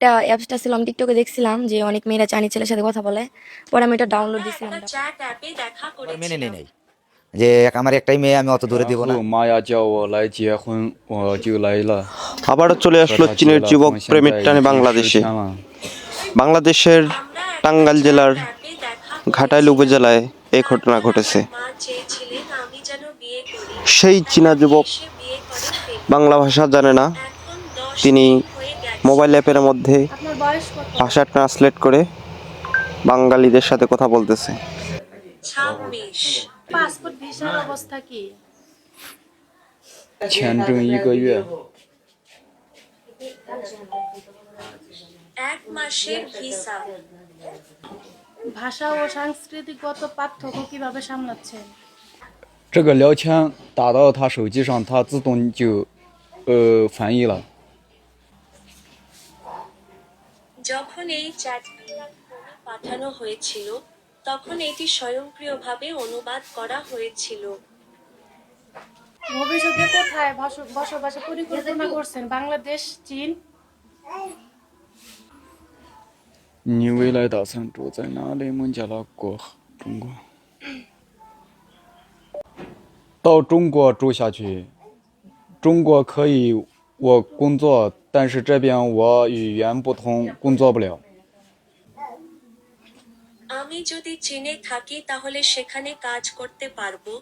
একটা অ্যাপসটা ছিল, আমি টিকটকে দেখছিলাম যে অনেক মেয়েরা চাইনিজ ছেলের সাথে কথা বলে। পরে আমি এটা ডাউনলোড দিছিলাম। মেনে নেই নাই যে আমার একটাই মেয়ে, আমি অত দূরে দিব না।妈呀叫我来结婚，我就来了。 আবারও চলে আসলো চীনের যুবক প্রেমের টানে বাংলাদেশে। বাংলাদেশের টাঙ্গাইল জেলার ঘাটাইল উপজেলায় এই ঘটনা ঘটেছে। সেই চীনা যুবক বাংলা ভাষা জানে না, তিনি মোবাইল অ্যাপের মধ্যে ভাষা ট্রান্সলেট করে বাঙালিদের সাথে কথা বলতেছে। পাসপোর্ট ভিসার অবস্থা কি?签证1个月。 এক মাসের ভিসা। ভাষা ও সাংস্কৃতিকগত পার্থক্য কিভাবে সামলাচ্ছেন?这个聊天打到他手机上，他自动就翻译了。 যখন এই চ্যাটটা ফোনে পাঠানো হয়েছিল, তখন এটি স্বয়ংক্রিয়ভাবে অনুবাদ করা হয়েছিল। ভবিষ্যতে কোথায় বসবাসের পরিকল্পনা করছেন? বাংলাদেশ, চীন?你未来打算住在哪里？孟加拉国、中国。到中国住下去，中国可以我工作，但是这边我语言不通，工作不了。 আমি যদি চীনে থাকি তাহলে সেখানে কাজ করতে পারবো,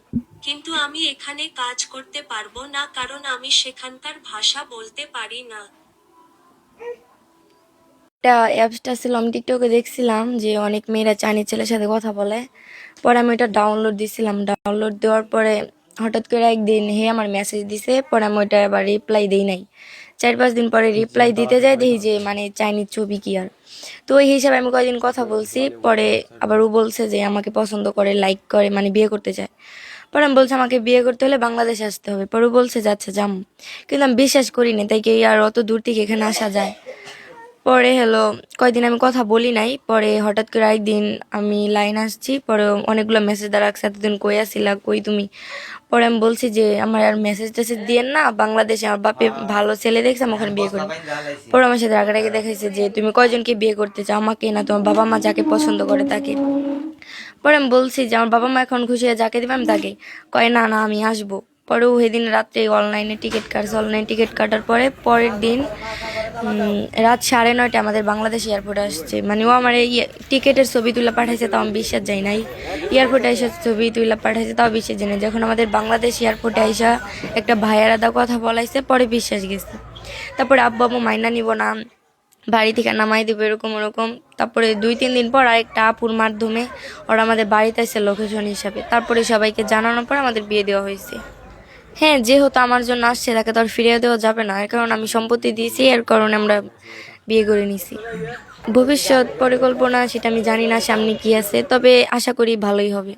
কিন্তু আমি এখানে কাজ করতে পারবো না কারণ আমি সেখানকার ভাষা বলতে পারি না। একটা অ্যাপসটা ছিল, আমি টিকটকে দেখছিলাম যে অনেক মেয়েরা চাইনিজ ছেলের সাথে কথা বলে। পরে আমি এটা ডাউনলোড দিছিলাম। ডাউনলোড দেওয়ার পরে হঠাৎ করে একদিন আমার মেসেজ দিছে। পরে আমি ওইটা আবার রিপ্লাই দিই নাই। 4-5 দিন পরে রিপ্লাই দিতে যাই, দেখি যে মানে চাইনিজ ছবি কি আর। তো ওই হিসাবে আমি কয়েকদিন কথা বলছি। পরে আবার ও বলছে যে আমাকে পছন্দ করে, লাইক করে, মানে বিয়ে করতে চায়। পরে আমি বলছি আমাকে বিয়ে করতে হলে বাংলাদেশে আসতে হবে। পরে ও বলছে যে আচ্ছা যাম, কিন্তু আমি বিশ্বাস করিনি, তাই কি আর অত দূর থেকে এখানে আসা যায়। পরে কয়দিন আমি কথা বলি নাই। পরে হঠাৎ করে একদিন আমি লাইন আসছি, পরে অনেকগুলো মেসেজ দ্বারা এতদিন কই আসিলা, কই তুমি? পরে আমি বলছি যে আমার আর মেসেজ টেসেজ দিয়েন না, বাংলাদেশে আমার বাপে ভালো ছেলে দেখছে, আমি ওখানে বিয়ে করি। পরে আমার সাথে রাগারাগি দেখাইছে যে তুমি কয়জনকে বিয়ে করতে চাও, আমাকে না তোমার বাবা মা যাকে পছন্দ করে তাকে। পরে আমি বলছি যে আমার বাবা মা এখন খুশি হয়ে যাকে দিবে আমি তাকে। কয় না না আমি আসবো। পরে ও সেদিন রাত্রে অনলাইনে টিকিট কাটছে। অনলাইন টিকিট কাটার পরের দিন রাত 9:30 আমাদের বাংলাদেশ এয়ারপোর্টে আসছে। মানে ও আমার এই টিকিটের ছবি তুলে পাঠাইছে, তাও আমি বিশ্বাস যাই নাই। এয়ারপোর্টে এসে ছবি তুলে পাঠাইছে, তাও বিশ্বাস যাই নাই। যখন আমাদের বাংলাদেশ এয়ারপোর্টে আইসা একটা ভাইয়ের আদা কথা বলাইছে, পরে বিশ্বাস গেছে। তারপরে আব্বু আম্মু মাইনা নিব না, বাড়ি থেকে নামাই দেবো, এরকম ওরকম। তারপরে 2-3 দিন পর আরেকটা আপুর মাধ্যমে ওরা আমাদের বাড়িতে আসছে লোকেশন হিসাবে। তারপরে সবাইকে জানানোর পর আমাদের বিয়ে দেওয়া হয়েছে। হ্যাঁ, যেহেতু আমার জন্য আসছে তাকে তো আর ফিরিয়ে দেওয়া যাবে না, এর কারণে আমি সম্পত্তি দিয়েছি, এর কারণে আমরা বিয়ে করে নিছি। ভবিষ্যৎ পরিকল্পনা সেটা আমি জানি না সামনে কি আছে, তবে আশা করি ভালোই হবে।